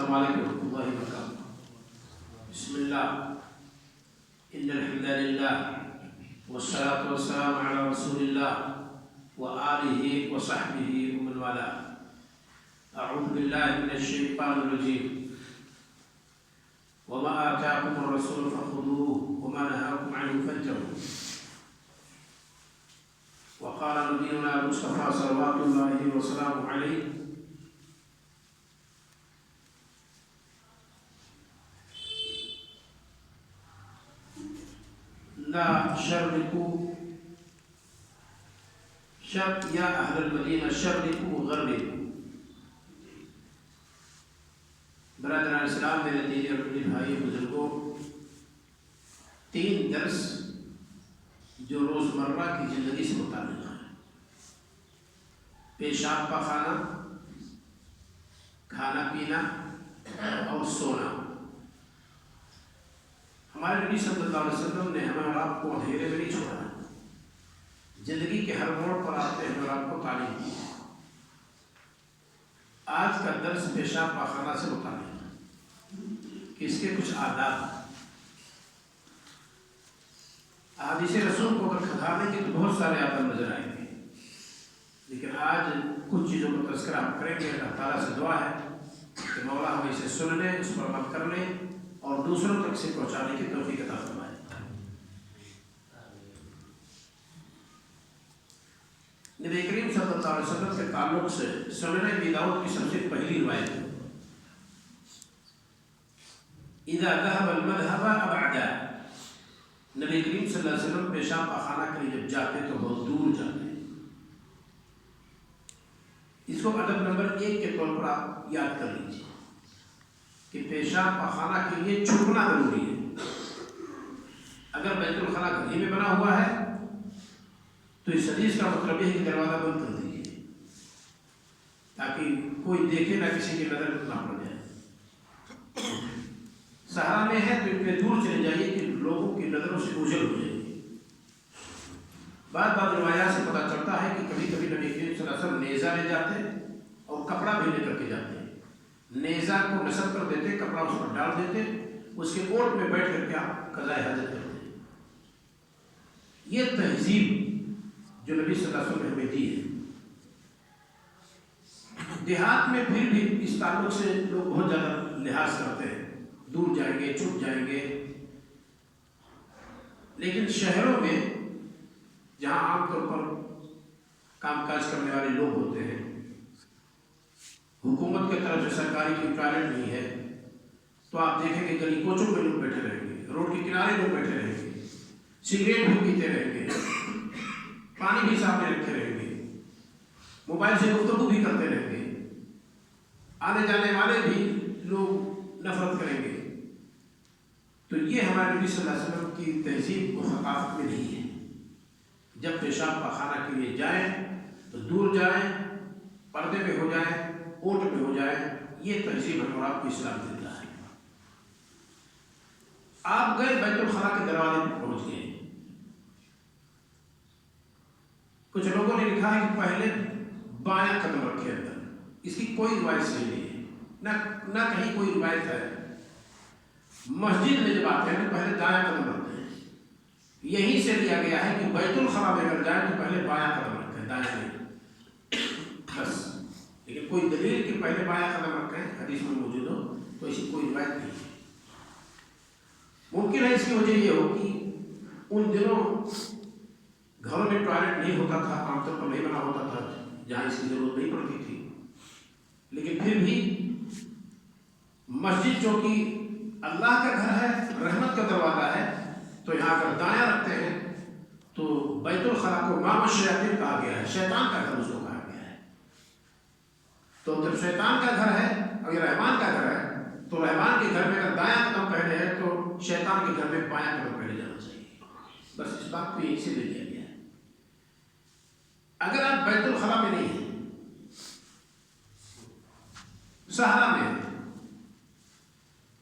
السلام علیکم ورحمۃ اللہ وبرکاتہ۔ بسم اللہ، ان الحمد للہ والصلاة والسلام علی رسول اللہ وآلہ وصحبہ ومن والاه۔ اعوذ باللہ من الشیطان الرجیم۔ وما آتاکم الرسول فخذوه وما نهاکم عنه فانتهوا۔ وقال نبینا المصطفى صلوات اللہ وسلامہ علیہ: لا شرقوا شرق یا اہل المدینہ شرقوا غربوا۔ برادران اسلام، میرے دینی اور اپنے بھائی بزرگوں، 3 درس جو روزمرہ کی زندگی سے متعلق ہے: پیشاب پاخانہ، کھانا پینا اور سونا۔ ہمارے نبی صلی اللہ علیہ وسلم نے ہمیں اور آپ کو اندھیرے میں نہیں چھوڑا، زندگی کے ہر موڑ پر آپ نے ہمیں اور آپ کو تعلیم دی ہے۔ آج کا درس پیشاب پاخانہ سے متعلق ہے کہ اس کے کچھ آداب ہیں۔ احادیث رسول کو اگر کھنگالیں گے تو بہت سارے آداب نظر آئیں گے، لیکن آج کچھ چیزوں کا تذکرہ ہم کریں گے۔ اللہ تعالیٰ سے دعا ہے کہ مولا ہمیں اسے سن لیں، اس پر عمل کر لیں اور دوسروں تک سے پہنچانے کی توفیق عطا فرمائے۔ نبی کریم صلی اللہ علیہ وسلم کے تعلق سے سنن ابی داؤد کی سب سے پہلی روایت ہے: اذا ذهب المذهب ابعدا۔ نبی کریم صلی اللہ علیہ وسلم پیشاب پاخانہ کے لیے جب جاتے تو بہت دور جاتے۔ اس کو ادب نمبر 1 کے طور پر آپ یاد کر لیجیے کہ پیشاب پاخانہ کے لیے چھپنا ضروری ہے۔ اگر بیت الخلاء گھر میں بنا ہوا ہے تو اس حدیث کا مطلب یہ ہے کہ دروازہ بند کر دیجیے تاکہ کوئی دیکھے نہ، کسی کی نظر نہ پڑ جائے۔ صحرا میں ہے تو اتنے دور چلے جائیے کہ لوگوں کی نظروں سے اوجھل ہو جائے گی۔ بعض روایات سے پتہ چلتا ہے کہ کبھی کبھی نبی کریم صلی اللہ علیہ وسلم نیزہ لے جاتے اور کپڑا بھی لے کر کے جاتے۔ نیزہ کو نصب کر دیتے، کپڑا اس پر ڈال دیتے، اس کے اوٹ میں بیٹھ کر کے آپ قضاء حاجت کرتے۔ یہ تہذیب جو نبی صلی اللہ علیہ وسلم نے ہمیں دی ہے۔ دیہات میں پھر بھی اس تعلق سے لوگ بہت زیادہ لحاظ کرتے ہیں، دور جائیں گے، چھپ جائیں گے، لیکن شہروں میں جہاں عام طور پر کام کاج کرنے والے لوگ ہوتے ہیں، حکومت کی طرف سے سرکاری کی ٹوائلٹ نہیں ہے، تو آپ دیکھیں گے گلی کوچوں میں لوگ بیٹھے رہیں گے، روڈ کے کنارے لوگ بیٹھے رہیں گے، سگریٹ بھی پیتے رہیں گے، پانی بھی سامنے رکھے رہیں گے، موبائل سے گفتگو بھی کرتے رہیں گے، آنے جانے والے بھی لوگ نفرت کریں گے۔ تو یہ ہمارے نبی صلی اللہ علیہ وسلم کی تہذیب و ثقافت میں نہیں ہے۔ جب پیشاب پاخانہ کے لیے جائیں تو دور جائیں، پردے میں ہو جائیں، اوٹ میں ہو جائیں۔ یہ تہذیب ہم اور آپ کو اسلام دیتا ہے۔ آپ گئے بیت الخلاء کے دروازے پر پہنچ گئے، کچھ لوگوں نے لکھا ہے کہ پہلے بایاں قدم رکھے اندر۔ اس کی کوئی روایت صحیح نہیں ہے، نہ کہیں کوئی روایت ہے۔ مسجد میں جب آتے ہیں تو پہلے دایاں قدم رکھتے ہیں، یہیں سے لیا گیا ہے کہ بیت الخلاء میں اگر جائیں تو پہلے بایاں قدم رکھیں، دایاں نہیں، بس۔ لیکن کوئی دلیل کہ پہلے بایاں قدم رکھیں حدیث میں موجود ہو تو ایسی کوئی روایت نہیں ہے۔ ممکن ہے اس کی وجہ یہ ہو کہ ان دنوں گھروں میں ٹوائلٹ نہیں ہوتا تھا، عام طور پر نہیں بنا ہوتا تھا، جہاں اس کی ضرورت نہیں پڑتی تھی، لیکن پھر بھی مسجد جو کہ اللہ کا گھر ہے، رحمت کا دروازہ ہے، تو یہاں اگر دایاں رکھتے ہیں تو بیت الخلاء کو امام الشیاطین کہا گیا ہے، شیطان کا گھر اس کو کہا گیا ہے۔ تو جب شیطان کا گھر ہے اور یہ رحمان کا گھر ہے تو رحمان کے گھر میں اگر دایاں قدم پہلے ہے تو شیطان کے گھر میں بایاں قدم پہلے جانا چاہیے۔ بس اس بات کو یہیں سے لے لیا گیا ہے۔ اگر آپ بیت الخلاء میں نہیں ہیں، صحرا میں ہیں،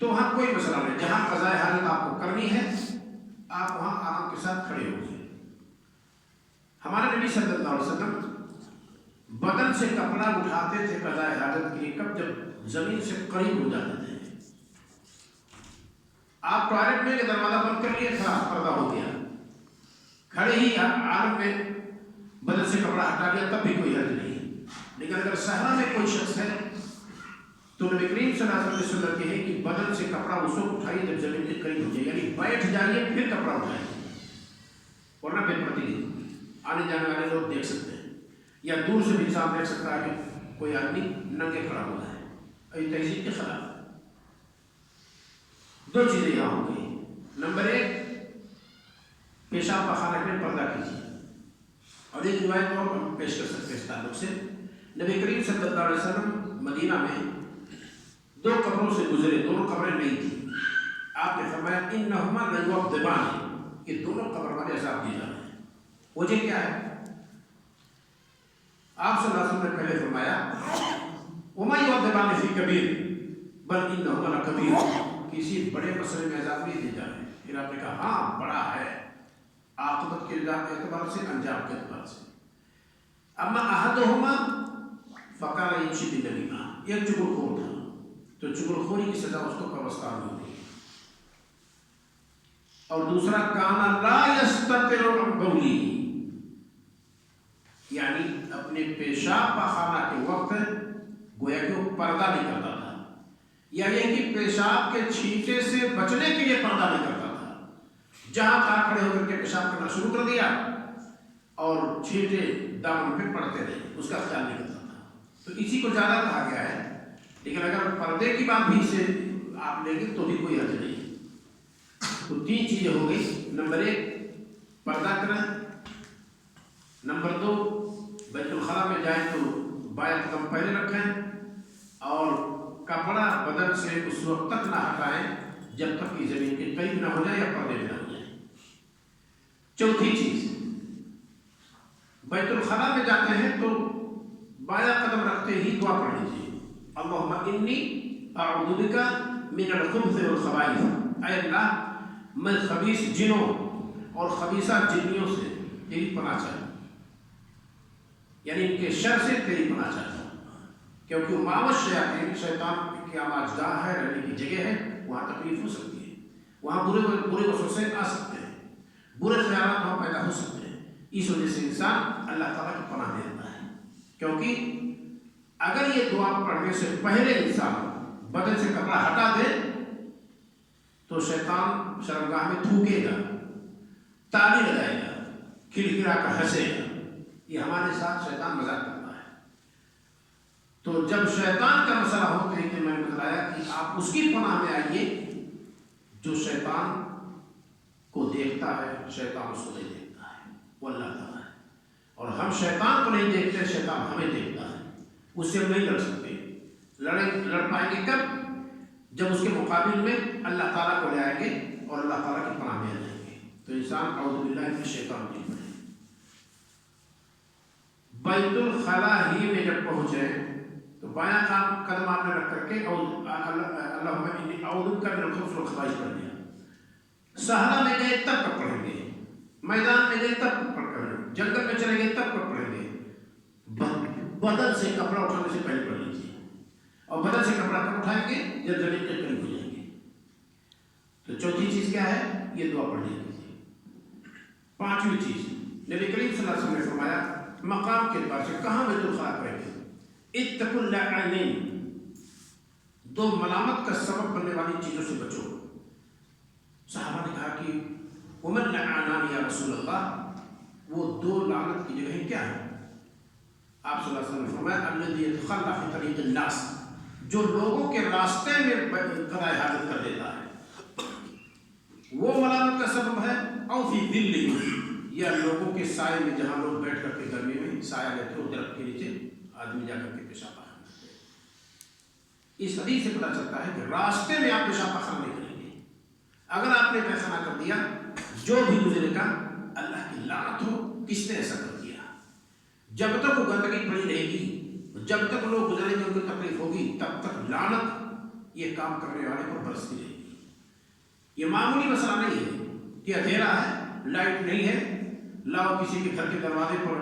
تو وہاں کوئی مسئلہ نہیں، جہاں قضاء حاجت آپ کو کرنی ہے آپ وہاں آرام کے ساتھ کھڑے ہو جائیں۔ ہمارے نبی صلی اللہ علیہ وسلم بدن سے کپڑا اٹھاتے تھے قضاء حاجت کے لیے کب؟ جب زمین سے قریب ہو جاتے تھے. آپ ٹوائلٹ میں دروازہ بند کر لیے تھا، پردہ ہو گیا، کھڑے ہی عالم میں بدن سے کپڑا ہٹا لیا تب بھی کوئی حرج نہیں. لیکن اگر صحرا میں کوئی شخص ہے تو نبی کریم صلی اللہ علیہ وسلم کی سنت یہ ہے کہ بدن سے کپڑا اس وقت اٹھائیے جب زمین کے قریب ہو جائے، یعنی بیٹھ جائیے پھر کپڑا اٹھائیے، ورنہ بے پردگی نہیں. آنے جانے والے لوگ دیکھ سکتے ہیں، یا دور سے بھی انسان دیکھ سکتا ہے کہ کوئی آدمی ننگے کھڑا ہوا ہے. یہ تہذیب کے خلاف. دو چیزیں یہاں ہو گئی. نمبر 1، پیشاب پخانہ میں پردہ کیجیے. اور ایک روایت اور ہم پیش کر سکتے ہیں اس تعلق سے. نبی کریم صلی اللہ علیہ وسلم مدینہ میں 2 قبروں سے گزرے، دونوں قبریں نہیں تھیں. آپ نے فرمایا انہما لیعذبان، یہ دونوں قبر والے عذاب دیے جا رہے ہیں. وجہ کیا ہے؟ آپ صلی اللہ علیہ وسلم نے پہلے فرمایا وما یعذبان فی کبیر بل انہما لکبیر، کسی بڑے مسئلے میں عذاب نہیں دیے جا رہے. پھر آپ نے کہا ہاں بڑا ہے، عاقبت کے اعتبار سے، انجام کے اعتبار سے. اما احدہما فکان یمشی بالنمیمہ، ایک چغل خور تھا تو چغل خوری کی سزا اس کو قبرستان میں ہوگی. اور دوسرا کان لا یستتر عن بولی، یعنی اپنے پیشاب پخانہ کے وقت گویا کہ وہ پردہ نہیں کرتا تھا، یا یہ کہ پیشاب کے چھینٹے سے بچنے کے لیے پردہ نہیں کرتا تھا. جہاں کہاں کھڑے ہو کر کے پیشاب کرنا شروع کر دیا اور چھینٹے دامن پہ پڑتے رہے، اس کا خیال نہیں کرتا تھا. تو اسی کو زیادہ کہا گیا ہے. لیکن اگر پردے کی بات بھی سے آپ لیں گے تو بھی کوئی حرج نہیں. تو 3 چیزیں ہو گئی. نمبر 1 پردہ کریں، نمبر 2 بیت الخلاء میں جائیں تو بائیں قدم پہلے رکھیں، اور کپڑا بدن سے اس وقت تک نہ ہٹائیں جب تک کہ زمین کے قریب نہ ہو جائے یا پردے میں نہ ہو جائے. چوتھی چیز، بیت الخلاء میں جاتے ہیں تو بایاں قدم رکھتے ہی دعا پڑھ لیجیے اللہم انی اعوذ بک من الخبث والخبائث، اے اللہ میں خبیث جنوں اور خبیثہ جنیوں سے تیری پناہ چاہتا ہوں، یعنی ان کے شر سے تیری پناہ چاہتا ہوں. کیونکہ ماوس شیاطین، شیطان کی آواز گاہ ہے، رہنے کی جگہ ہے، وہاں تکلیف ہو سکتی ہے، وہاں برے وسوسے آ سکتے ہیں، برے خیالات وہاں پیدا ہو سکتے ہیں. اس وجہ سے انسان اللہ تعالیٰ کی پناہ لیتا ہے. کیونکہ اگر یہ دعا پڑھنے سے پہلے انسان بدن سے کپڑا ہٹا دے تو شیطان شرمگاہ میں تھوکے گا، تالی لگائے گا، کھلکھلا کر ہنسے گا. یہ ہمارے ساتھ شیطان مذاق کرتا ہے. تو جب شیطان کا مسئلہ ہو تو کہ میں نے بتایا کہ آپ اس کی پناہ میں آئیے جو شیطان کو دیکھتا ہے، شیطان اس کو نہیں دیکھتا ہے، وہ اللہ تعالیٰ ہے. اور ہم شیطان کو نہیں دیکھتے، شیطان ہمیں دیکھتا ہے. اس سے ہم نہیں لڑ سکتے. لڑ پائیں گے کب؟ جب اس کے مقابل میں اللہ تعالیٰ کو لے آئیں گے اور اللہ تعالیٰ کی پناہ میں آ جائیں گے. تو انسان اعوذ باللہ من الشیطان الرجیم پڑھے. بیت الخلاء ہی میں جب پہنچے تو بایاں قدم آپ نے رکھ کر کے اللہم انی اعوذ بک من الخبث والخبائث پڑھ لیا. صحرا میں گئے تب کب پڑھیں گے، میدان میں گئے تب کب پڑھیں گے، جنگل میں چلیں گے تب کب پڑھیں گے. بدن سے کپڑا اٹھانے سے پہلے پڑھ لیجیے. اور بدن سے کپڑا کب اٹھائیں گے؟ جب زمین کے قریب ہو جائیں گے. تو چوتھی چیز کیا ہے؟ یہ دعا پڑھ لیجیے. 5ویں چیز، نبی کریم صلی اللہ علیہ وسلم نے فرمایا مقام کے اعتبار سے کہاں بیت الخلاء کریں گے؟ اتقوا اللعانین، 2 ملامت کا سبب بننے والی چیزوں سے بچو. صحابہ نے کہا کہ ومن لعانان یا رسول اللہ، وہ 2 لعنت کی جگہیں کیا ہیں؟ آپ صلی اللہ علیہ وسلم نے فرمایا الذی یتخلی فی طریق الناس، جو لوگوں کے راستے میں قضاء حاجت کر دیتا ہے، وہ ملامت کا سبب ہے. او فی ظل، یا لوگوں کے سائے میں جہاں لوگ بیٹھ کر کے گرمی میں سایہ لیتے ہو، درخت کے نیچے آدمی جا کر کے پیشاب پخانہ کرتے ہیں. اس حدیث سے پتہ چلتا ہے کہ راستے میں آپ پیشاب پخانہ نہیں کریں گے. اگر آپ نے پیخانہ کر دیا، جو بھی گزرے گا اللہ کی لعنت ہو، کس نے ایسا کر دیا. جب تک وہ گندگی پڑی رہے گی، جب تک لوگ گزریں گے ان کو تکلیف ہوگی، تب تک لعنت یہ کام کرنے والے پر برستی رہے گی. یہ معمولی مسئلہ نہیں ہے کہ اندھیرا ہے، لائٹ نہیں ہے، لاؤ کسی کے گھر کے دروازے پر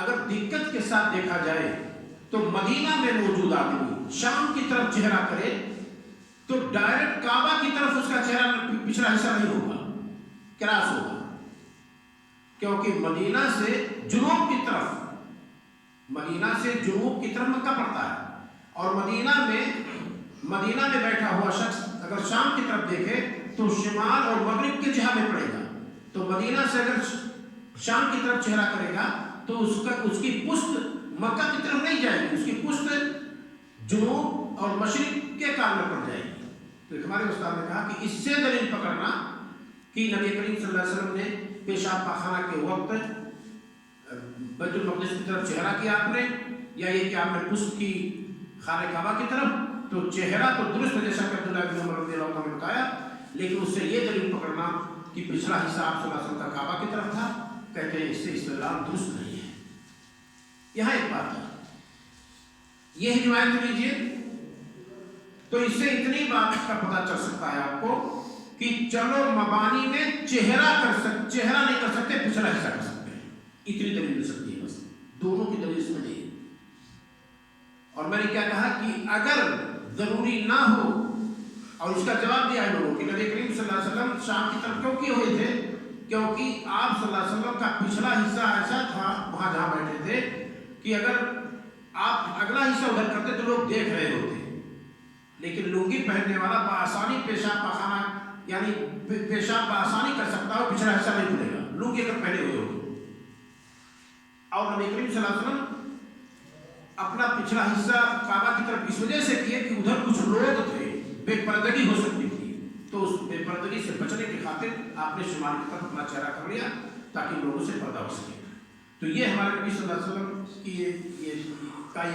اگر دقت کے ساتھ دیکھا جائے تو مدینہ میں موجود آدمی شام کی طرف چہرہ کرے تو ڈائریکٹ کعبہ کی طرف اس کا چہرہ پچھلا حصہ نہیں ہوگا، کراس ہوگا، کیونکہ مدینہ سے جنوب کی طرف مکہ پڑتا ہے، اور مدینہ میں بیٹھا ہوا شخص اگر شام کی طرف دیکھے تو شمال اور مغرب کی جہت میں پڑے گا، تو مدینہ سے اگر شام کی طرف چہرہ کرے گا تو اس کی پشت مکہ کی طرف نہیں جائے گی، اس کی پشت جنوب اور مشرق کے کام میں پڑ جائے گی۔ تو ہمارے استاد نے کہا کہ اس سے دلیل پکڑنا کہ نبی کریم صلی اللہ علیہ وسلم نے پیشاب پاخانہ کے وقت بیت المقدس کی طرف چہرہ کیا آپ نے، یا یہ کہ آپ نے پشت کی خانہ کعبہ کی طرف، تو چہرہ تو درست ہے جیسا کہ عبداللہ بن عمر رضی اللہ عنہ نے بتایا، لیکن اس سے یہ دلیل پکڑنا کہ پچھلا حصہ آپ صلی اللہ علیہ وسلم کا کعبہ کی طرف تھا، کہتے ہیں اس سے استدلال درست نہیں ہے۔ یہاں ایک بات ہے، یہ روایت لیجیے تو اس سے اتنی بات کا پتہ چل سکتا ہے آپ کو کہ چلو مبانی میں چہرہ نہیں کر سکتے، پچھلا حصہ کر سکتے ہیں، اتنی دلیل مل سکتی ہے، بس دونوں کی دلیل اس میں نہیں ہے۔ اور میں نے کیا کہا کہ اگر ضروری نہ ہو، اور اس کا جواب دیا ہے لوگوں کہ نبی کریم صلی اللہ علیہ وسلم شام کی طرف کیوں کیے ہوئے تھے، کیونکہ آپ صلی اللہ علیہ وسلم کا پچھلا حصہ ایسا تھا وہاں جہاں بیٹھے تھے کہ اگر آپ اگلا حصہ ادھر کرتے تو لوگ دیکھ رہے ہوتے، لیکن لنگی پہننے والا بآسانی پیشاب پاخانہ یعنی پیشاب بآسانی کر سکتا ہے، پچھلا حصہ نہیں کھلے گا لنگی اگر پہنے ہوئے ہو۔ اور نبی کریم صلی اللہ علیہ وسلم اپنا پچھلا حصہ کعبہ کی طرف اس وجہ سے کیے کہ ادھر کچھ لوگ تھے، بے پردگی ہو سکتی تھی، تو اس بے پردگی سے بچنے کی خاطر آپ نے شمال کی طرف اپنا چہرہ کر لیا تاکہ لوگوں سے پردہ ہو سکے۔ تو یہ ہمارے نبی صلی اللہ علیہ وسلم کی یہ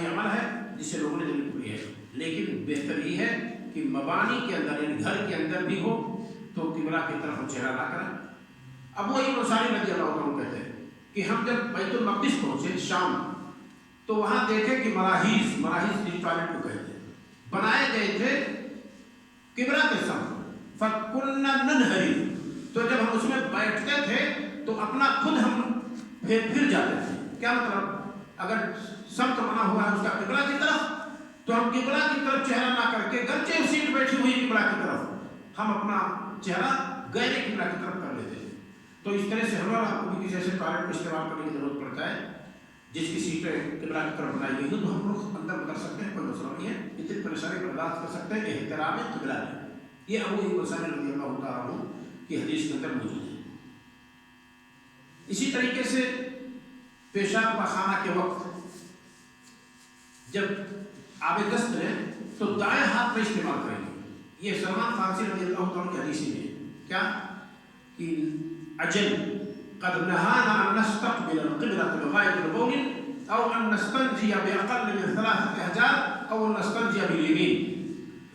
عمل ہے جس سے لوگوں نے دلیل پوری ہے، لیکن بہتر یہ ہے کہ مبانی کے اندر یعنی گھر کے اندر بھی ہو تو قبلہ کی طرف چہرہ نہ کریں۔ اب وہی مسائل رضی اللہ عنہ کہتے ہیں کہ ہم جب بیت المقدس پہنچے شام تو وہاں دیکھے کہ مراحیض جس ٹوائلٹ کو کہتے ہیں بنائے گئے تھے قبلہ کے سمت، فَكُنَّا نَنْحَرِفُ، تو جب ہم اس میں بیٹھتے تھے تو اپنا خود ہم پھر جاتے تھے۔ کیا مطلب؟ اگر سمت بنا ہوا ہے اس کا قبلہ کی طرف تو ہم قبلہ کی طرف چہرہ نہ کر کے گرچہ سیٹ بیٹھی ہوئی قبلہ کی طرف ہم اپنا چہرہ غیر قبلہ کی طرف کر لیتے ہیں۔ تو اس طرح سے ہمارا کو بھی کسی ایسے ٹوائلٹ کو استعمال کرنے کی ضرورت پڑتا ہے جس کی سیٹیں قبلہ کی طرف بنائی گئی ہو تو ہم لوگ اندر کر سکتے ہیں، کوئی مسئلہ نہیں ہے، اتنی پریشانی برداشت کر سکتے ہیں، احترام قبلہ ہے۔ یہ ابو ایوب انصاری رضی اللہ تعالیٰ عنہ کی حدیث کے اندر موجود ہے۔ اسی طریقے سے پیشاب پاخانہ کے وقت جب آب دست ہے تو دائیں ہاتھ میں استعمال کریں گے۔ یہ سلمان فارسی رضی اللہ تعالیٰ کی حدیث میں کیا کہ اجل قد نهانا ان نستقبل القبلة بغاية بول او ان نستنجي باقل من 3 احجار او ان نستنجي باليمين۔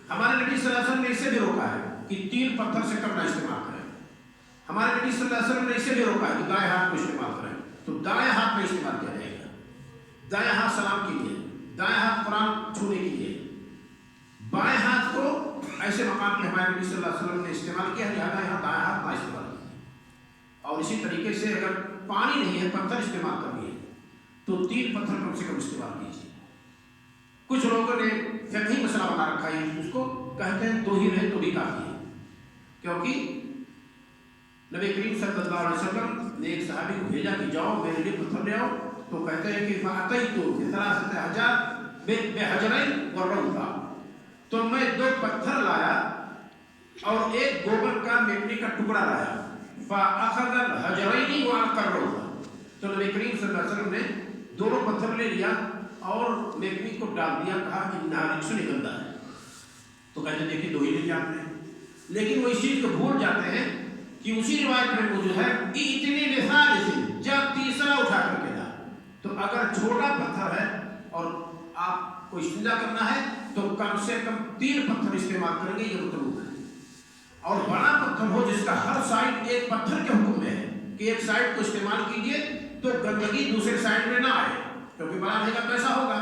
ہمارے نبی صلی اللہ علیہ وسلم نے اسے بھی روکا ہے کہ 3 پتھر سے کم نہ استعمال کریں۔ ہمارے نبی صلی اللہ علیہ وسلم نے اسے بھی روکا ہے کہ دائیں ہاتھ کو استعمال کریں، تو دائیں ہاتھ میں استعمال کیا جائے گا۔ دائیں ہاتھ سلام کے لیے، دائیں ہاتھ قرآن چھونے کے لیے، بائیں ہاتھ کو ایسے مقام پہ ہمارے نبی صلی اللہ علیہ وسلم نے استعمال کیا، لہٰذا یہاں دائیں ہاتھ نہ استعمال کیا۔ اور اسی طریقے سے اگر پانی نہیں ہے پتھر استعمال کرنی ہے تو 3 پتھر کم سے کم استعمال کیجیے۔ کچھ لوگوں نے فقہی مسئلہ بنا رکھا ہے، اس کو کہتے ہیں 2 ہی رہے تو بھی کافی ہے، کیونکہ نبی کریم صلی اللہ علیہ وسلم نے ایک صحابی کو بھیجا کہ جاؤ میرے لیے پتھر لے آؤ، تو کہتے ہیں کہ فَأَتَيْتُ بِثَلَاثَةِ أَحْجَارٍ بِحَجَرَيْنِ وَالرَّوْضَةٍ، تو میں 2 پتھر لایا اور ایک گوبر کا مٹی کا ٹکڑا لایا، فَأَخَذَ الْحَجَرَيْنِ وَأَلْقَى الرَّوْضَةَ، تو نبی کریم صلی اللہ علیہ وسلم نے دونوں پتھر لے لیا اور میکنی کو ڈال دیا، کہا انہا رجس گندا ہے، تو کہتے ہیں دیکھیں 2 ہی لے آپ نے، لیکن وہ اس چیز کو بھول جاتے ہیں کہ اسی روایت میں موجود ہے اتنی مثال سے جب تیسرا اٹھا کر کے لا، تو اگر چھوٹا پتھر ہے اور آپ کو استنجا کرنا ہے تو کم سے کم 3 پتھر استعمال کریں گے، یہ مطلوب ہے۔ اور بڑا پتھر ہو جس کا ہر سائڈ ایک پتھر کے حکم میں ہے کہ ایک سائڈ کو استعمال کیجئے تو گندگی دوسرے سائڈ میں نہ آئے، کیونکہ بڑا رہے گا پیسہ ہوگا،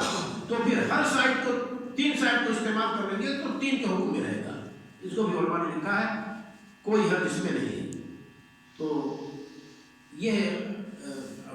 تو پھر ہر سائڈ کو 3 سائڈ کو استعمال کر لیں گے تو 3 کے حکم میں رہے گا۔ اس کو بھی علماء نے لکھا ہے، کوئی حد اس میں نہیں ہے۔ تو یہ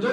2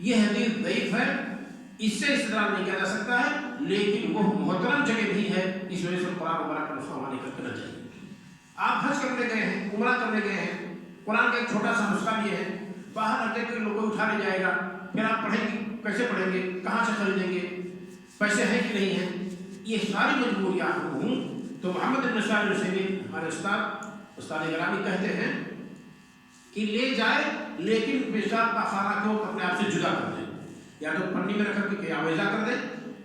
یہ حدیث ضعیف ہے، اس سے استدلال نہیں کیا جا سکتا ہے، لیکن وہ محترم جگہ نہیں ہے، اس وجہ سے قرآن مبارک کا نسخہ وہاں نکل کرنا چاہیے۔ آپ حج کرنے گئے ہیں، عمرہ کرنے گئے ہیں، قرآن کا ایک چھوٹا سا نسخہ بھی ہے، باہر رکھے کوئی لوگ اٹھا لے جائے گا، پھر آپ پڑھیں گے، کیسے پڑھیں گے، کہاں سے خریدیں گے، پیسے ہیں کہ نہیں ہیں، یہ ساری مجبوریاں ہوں تو محمد بن صالح العثیمین ہمارے استاد گرامی کہتے ہیں کہ لے جائے لیکن پیشاب پاخانہ کو اپنے آپ سے جدا کر دے، یا تو پنی میں رکھ کے آویزہ کر دے،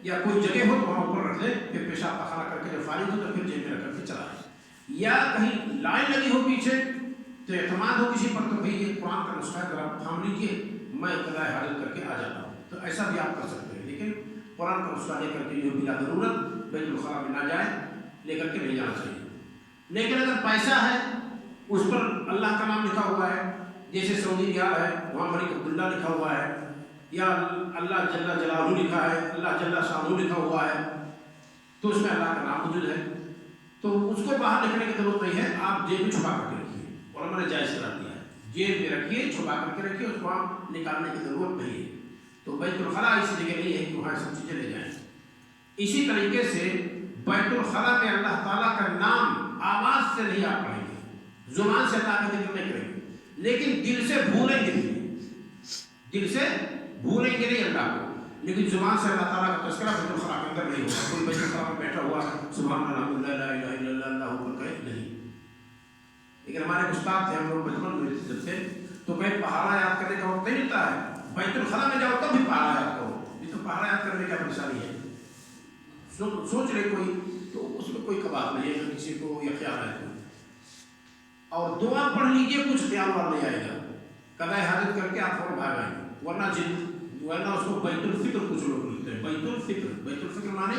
یا کوئی جگہ ہو تو وہاں اوپر رکھ دے، پھر پیشاب پاخانہ کر کے جب فارغ ہو تو پھر جیب میں رکھ کے چلا جائے، یا کہیں لائن لگی ہو پیچھے تو اعتماد ہو کسی پر تو بھائی یہ قرآن کا نسخہ ہے آپ تھام لیجیے، میں قضائے حاجت کر کے آ جاتا ہوں، تو ایسا بھی آپ کر سکتے ہیں، لیکن قرآن کا نسخہ لے کر کے جو بلا ضرورت بیت الخلاء میں نہ جائے، لے کر کے نہیں جانا چاہیے۔ لیکن اگر پیسہ ہے اس پر اللہ کا نام لکھا ہوا ہے، جیسے سعودی ریال ہے وہاں ملک عبداللہ لکھا ہوا ہے، یا اللہ جل جلالہ لکھا ہے، اللہ جل شانہ لکھا ہوا ہے، تو اس میں اللہ کا نام موجود ہے، تو اس کو باہر لکھنے کی ضرورت نہیں ہے، آپ جیب میں چھپا کر کے رکھیے، اور ہم نے جائز کرا دیا ہے، جیب میں رکھیے، چھپا کر کے رکھیے، اس کو آپ نکالنے کی ضرورت نہیں ہے۔ تو بیت الخلاء ایسی جگہ نہیں ہے کہ وہاں سب چیزیں لے جائیں۔ اسی طریقے سے بیت الخلاء میں اللہ تعالیٰ کا نام آواز سے نہیں آپ پڑھیں گے، زبان سے اللہ کا ذکر نہیں کریں گے، لیکن دل سے بھولیں گے نہیں، دل سے بھولیں گے نہیں اللہ کو، لیکن زبان سے اللہ تعالیٰ کا تذکرہ بیت الخلاء کے اندر نہیں ہوگا۔ کوئی بیت الخلاء میں بیٹھا ہوا سبحان اللہ لا الہ الا اللہ اللہ اکبر کہے نہیں۔ لیکن ہمارے استاد تھے، ہم لوگ بچپن میں جب سے تو کہیں پہاڑا یاد کرنے کا وقت نہیں ملتا ہے، بیت الخلاء میں جاؤ تب بھی پہاڑا یاد کرو، یہ تو پہاڑا یاد کرنے کا پریشانی ہے، سوچ لے کوئی تو اس میں کوئی کباب نہیں ہے کسی کو یا خیال ہے کوئی، اور دعا پڑھ لیجیے، کچھ خیال وار نہیں آئے گا، قضائے حاجت کر کے آپ فوراً بھاگ آئیں گے، ورنہ اس کو بیت الفکر کچھ لوگ لکھتے ہیں، بیت الفکر مانے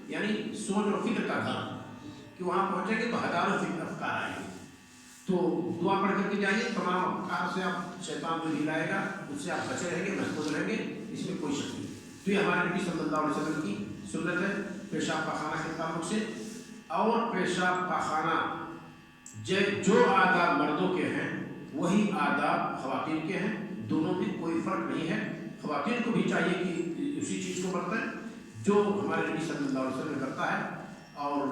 یعنی سوچ اور فکر کا گھر، کہ وہاں پہنچیں گے تو ہزاروں فکر افکار آئیں گے، تو دعا پڑھ کر کے جائیے، تمام افکار سے آپ شیطان جو ہلائے گا اس سے آپ بچے رہیں گے، محفوظ رہیں گے، اس میں کوئی شک نہیں۔ تو یہ ہمارے نبی صلی اللہ علیہ وسلم کی سنت ہے پیشاب پاخانہ کے تعلق سے، اور پیشاب پاخانہ جو آداب مردوں کے ہیں وہی آداب خواتین کے ہیں، دونوں میں کوئی فرق نہیں ہے، خواتین کو بھی چاہیے کہ اسی چیز کو برتیں جو ہمارے نبی صلی اللہ علیہ وسلم کرتا ہے، اور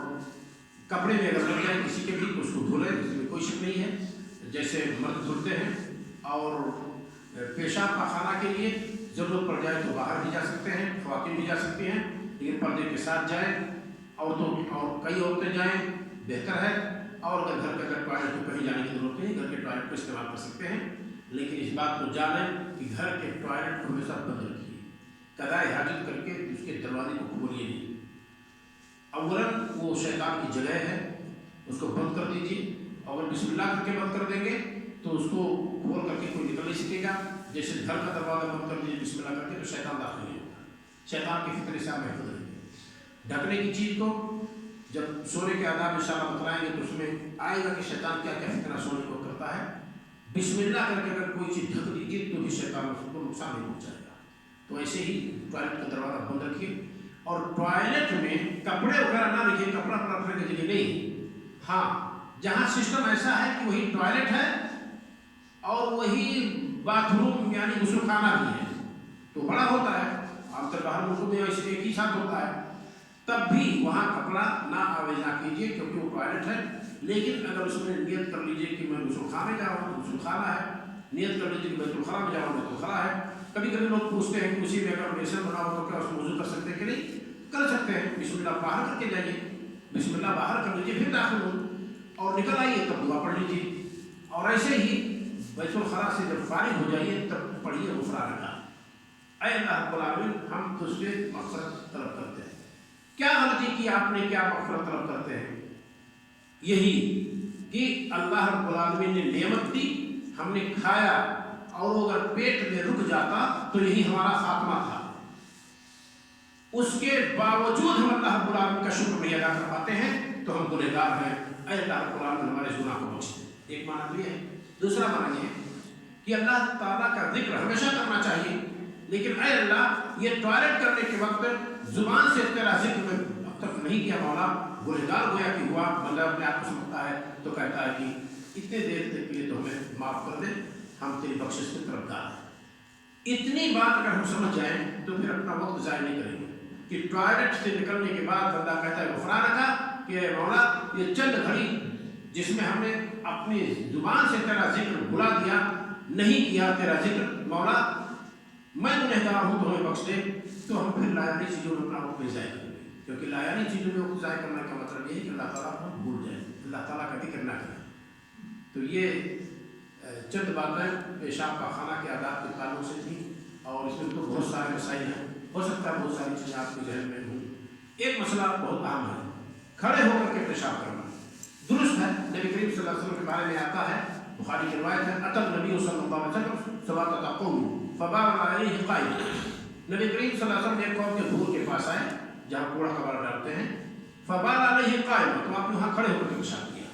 کپڑے میں اگر لگ جائے کسی کے بھی تو اس کو دھو لیں، اس میں کوئی شک نہیں ہے، جیسے مرد دھلتے ہیں، اور پیشاب پاخانہ کے لیے ضرورت پڑ جائے تو باہر بھی جا سکتے ہیں، خواتین بھی جا سکتی ہیں، لیکن پردے کے ساتھ جائیں، اور کئی عورتیں جائیں بہتر ہے، اور اگر گھر کا ٹوائلٹ کو کہیں جانے کی ضرورت نہیں، گھر کے ٹوائلٹ کو استعمال کر سکتے ہیں، لیکن اس بات کو جانیں کہ گھر کے ٹوائلٹ کو ہمیشہ بند رکھیے، قضائے حاجت کر کے اس کے دروازے کو کھولیے نہیں، اولاً وہ شیطان کی جگہ ہے، اس کو بند کر دیجیے، اور بسم اللہ کر کے بند کر دیں گے تو اس کو کھول کر کے کوئی نکل نہیں سکے گا، جیسے گھر کا دروازہ بند کر دیجیے بسم اللہ کر کے تو شیطان داخل نہیں ہوگا، شیطان کے فطرے سے آپ محفوظ رہیں گے۔ ڈھکنے کی چیز کو جب سونے کے آداب انشاءاللہ بتلائیں گے تو اس میں آئے گا کہ شیطان کیا کیا فتنہ سونے کو کرتا ہے، بسم اللہ کر کے اگر کوئی چیز ڈھک دیجیے تو بھی شیطان اس کو نقصان نہیں پہنچائے گا۔ تو ایسے ہی ٹوائلٹ کا دروازہ بند رکھیے، اور ٹوائلٹ میں کپڑے وغیرہ نہ رکھیے، کپڑا رکھنے کی جگہ نہیں، ہاں جہاں سسٹم ایسا ہے کہ وہی ٹوائلٹ ہے اور وہی باتھ روم یعنی غسل خانہ بھی ہے، تو بڑا ہوتا ہے، عام طور باہر ملکوں میں ایسے ایک ہی ساتھ ہوتا ہے، تب بھی وہاں کپڑا نہ آویزہ کیجیے کیونکہ وہ ٹوائلٹ ہے، لیکن اگر اس میں نیت کر لیجیے کہ میں غسل خانے جا رہا ہوں، غسل خانہ ہے، نیت کر لیجیے کہ بیت الخلاء میں جا رہا ہوں، بیت الخلاء ہے، کبھی کبھی لوگ پوچھتے ہیں کہ اسی میں اگر بیسن بنا ہو تو کیا اس میں وضو کر سکتے ہیں کہ نہیں، کر سکتے ہیں، بسم اللہ باہر کر کے جائیے، بسم اللہ باہر کر لیجیے، پھر داخل ہوں اور نکل آئیے تب دعا پڑھ لیجیے، اور ایسے ہی بیت الخلاء سے جب فارغ ہو جائیے تب پڑھیے غفرانک، اے اللہ رب العالمین ہم تجھ سے مغفرت طلب کرتے ہیں، کیا غلطی کی آپ نے، کیا مغفرت طلب کرتے ہیں، یہی کہ اللہ رب العالمین نے نعمت دی، ہم نے کھایا، اور وہ اگر پیٹ میں رک جاتا تو یہی ہمارا خاتمہ تھا، اس کے باوجود ہم اللہ رب العالمین کا شکر نہیں ادا کر پاتے ہیں تو ہم گنہگار ہیں، اے اللہ رب العالمین ہمارے گناہ کو بخش دے۔ ایک معنی یہ ہے، دوسرا معنی یہ ہے کہ اللہ تعالیٰ کا ذکر ہمیشہ کرنا چاہیے، لیکن اے اللہ یہ ٹوائلٹ کرنے کے وقت زبان سے تیرا ذکر میں اب تک نہیں کیا مولا، گنہگار گویا کہ ہوا، بندہ اپنے آپ کو سمجھتا ہے تو کہتا ہے کہ اتنے دیر تک کے لیے تو ہمیں معاف کر دے، ہم تیری بخشش کے طرفدار ہیں۔ اتنی بات اگر ہم سمجھ جائیں تو پھر اپنا وقت ضائع نہیں کریں گے کہ ٹوائلٹ سے نکلنے کے بعد بندہ کہتا ہے غفرانک کہ مولا یہ چند گھڑی جس میں ہم نے اپنی زبان سے تیرا ذکر بھلا دیا نہیں کیا تیرا ذکر مولا میں گنہگار ہوں تو ہمیں بخش دے، تو ہم پھر لایانی چیزوں میں اپنا وقت ضائع کریں گے، کیونکہ لایانی چیزوں میں وقت ضائع کرنے کا مطلب یہ ہے کہ اللہ تعالیٰ کو ہم بھول جائیں، اللہ تعالیٰ کا ذکر نہ کریں۔ تو یہ چند باتیں پیشاب پاخانہ کے آداب کے تعلق سے تھیں، اور اس میں تو بہت سارے مسائل ہیں، ہو سکتا ہے بہت ساری چیزیں آپ کے ذہن میں ہوں۔ ایک مسئلہ بہت اہم ہے، کھڑے ہو کر کے پیشاب کرنا درست ہے، نبی کریم صلی اللہ علیہ وسلم کے بارے میں آتا ہے، بخاری کی روایت ہے، اتى النبی صلی اللہ علیہ وسلم صلاۃ قوم فبال علیہ قائم، نبی کریم صلی اللہ علیہ وسلم ایک قوم کے بھور کے پاس آئے جہاں کوڑا کباڑا ڈالتے ہیں، فبال علیہ قائم، تو آپ نے وہاں کھڑے ہو کر کے پیشاب کیا۔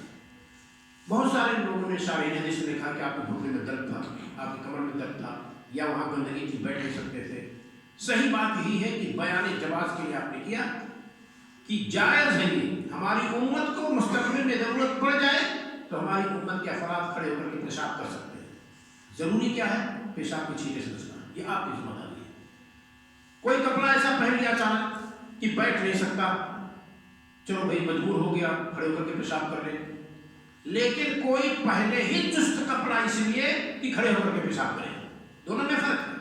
بہت سارے لوگوں نے شارحین حدیث میں لکھا کہ آپ کے گھٹنے میں درد تھا، آپ کی کمر میں درد تھا، یا وہاں گندگی تھی بیٹھ نہیں سکتے تھے۔ صحیح بات یہی ہے کہ بیان جواز کے لیے آپ نے کیا کہ جائز ہے، یہ ہماری امت کو مستقبل میں ضرورت پڑ جائے تو ہماری امت کے افراد کھڑے ہو کر کے پیشاب کر سکتے ہیں۔ ضروری کیا ہے؟ پیشاب کی چھینٹے سے بچنا، یہ آپ کی ذمہ داری ہے۔ کوئی کپڑا ایسا پہن لیا اچانک کہ بیٹھ نہیں سکتا، چلو بھائی مجبور ہو گیا کھڑے ہو کر کے پیشاب کر لے، لیکن کوئی پہلے ہی چست کپڑا اس لیے کہ کھڑے ہو کر کے پیشاب کرے، دونوں میں فرق ہے۔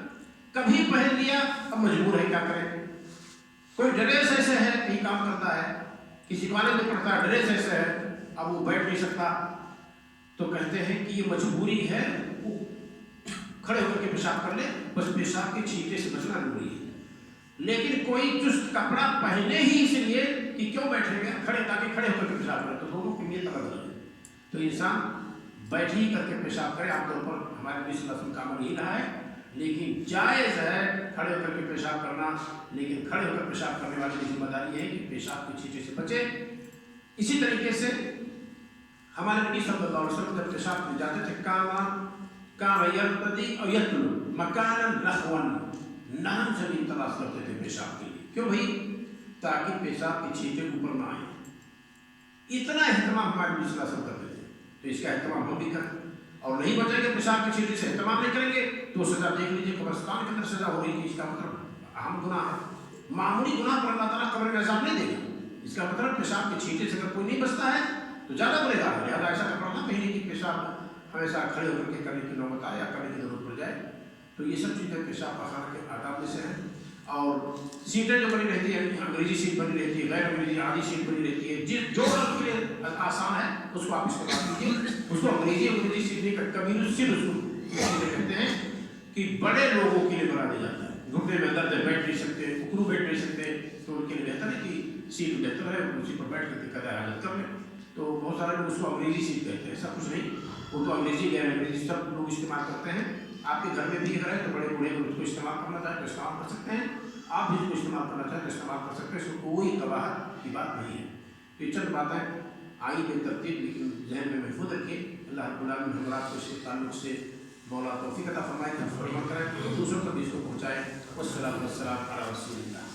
کبھی پہن لیا اب مجبور ہے، کیا کرے؟ کوئی ڈریس ایسے ہے کہیں کام کرتا ہے، کسی کالج میں پڑھتا ہے، ڈریس ایسے ہے اب وہ بیٹھ نہیں سکتا، تو کہتے ہیں کہ یہ مجبوری ہے، وہ کھڑے ہو کر کے پیشاب کر لے، بس پیشاب کے چھینٹے سے بچنا ضروری ہے۔ لیکن کوئی چست کپڑا پہنے ہی اس لیے کہ کیوں بیٹھے گا کھڑے، تاکہ کھڑے ہو کر کے پیشاب کرے، تو دونوں کی نیت الگ الگ ہے۔ تو انسان بیٹھ ہی کر کے پیشاب کرے، عام طور پر ہمارے نبی صلی اللہ علیہ وسلم کا عمل نہیں رہا ہے، لیکن جائز ہے کھڑے ہو کر کے پیشاب کرنا، لیکن کھڑے ہو کر پیشاب کرنے والے کی ذمہ داری ہے کہ پیشاب کے چھینٹے سے بچے۔ اسی طریقے سے ہمارے نبی صلی اللہ علیہ وسلم جب پیشاب میں جاتے تھے، کان یرتدی او یطلب مکانا رخوا، نرم زمین تلاش کرتے تھے پیشاب کے لیے، کیوں بھائی؟ تاکہ پیشاب کے چھینٹے اوپر نہ آئیں۔ اتنا اہتمام ہمارے نبی صلی اللہ علیہ وسلم کرتے تھے، تو اس کا اہتمام ہم بھی کریں، اور نہیں بچیں گے پیشاب کے چھینٹے سے، اہتمام نہیں کریں گے تو سزا دیکھ لیجیے، قبرستان کے اندر سزا ہو رہی تھی، اس کا مطلب اہم گناہ ہے، معمولی گناہ پر اللہ تعالیٰ قبر میں عذاب نہیں دے گا، اس کا مطلب پیشاب کے چھینٹے سے اگر کوئی نہیں بچتا ہے تو زیادہ برے گا، لہٰذا ایسا کپڑا نہ پہنے کہ پیشاب ہمیشہ کھڑے ہو کر کے کرنے کی نوبت آئے یا کرنے کی ضرورت پڑ جائے۔ تو یہ سب چیزیں پیشاب پاخانہ کے آداب میں سے ہیں۔ اور سیٹیں جو بنی رہتی ہیں، انگریزی سیٹ بنی رہتی ہے، غیر انگریزی عادی سیٹ بنی رہتی ہے، جو آپ کے لیے آسان ہے اس کو آپ استعمال کیجیے، اس کو انگریزی سیٹ نہیں کر، کبھی سیٹ اس کو کہتے ہیں کہ بڑے لوگوں کے لیے بنا دیا جاتا ہے، گھٹنے میں درد ہے، بیٹھ نہیں سکتے، اکڑو بیٹھ نہیں سکتے، تو ان کے لیے بہتر ہے کہ سیٹ بہتر ہے، اسی پر بیٹھ کر کے قضاء حاجت کر لیں۔ تو بہت سارے لوگ اس کو انگریزی سیٹ کہتے ہیں، ایسا کچھ نہیں، وہ تو انگریزی غیر انگریزی سب لوگ استعمال کرتے ہیں۔ آپ کے گھر میں بھی اگر ہے تو بڑے بوڑھے لوگ اس کو استعمال کرنا چاہیں تو استعمال کر سکتے ہیں، آپ بھی اس کو استعمال کرنا چاہیں تو استعمال کر سکتے ہیں، اس کو کوئی قباحت کی بات نہیں ہے۔ تو یہ چند باتیں آئی بے ترتیب لیکن ذہن میں محفوظ رکھیے۔ اللہ رب العالمین حضرات کو اس کے تعلق سے مولا توفیق عطا فرمائے کہ فرمان کریں، دوسروں تک اس کو پہنچائیں۔ والسلام علی رسول اللہ۔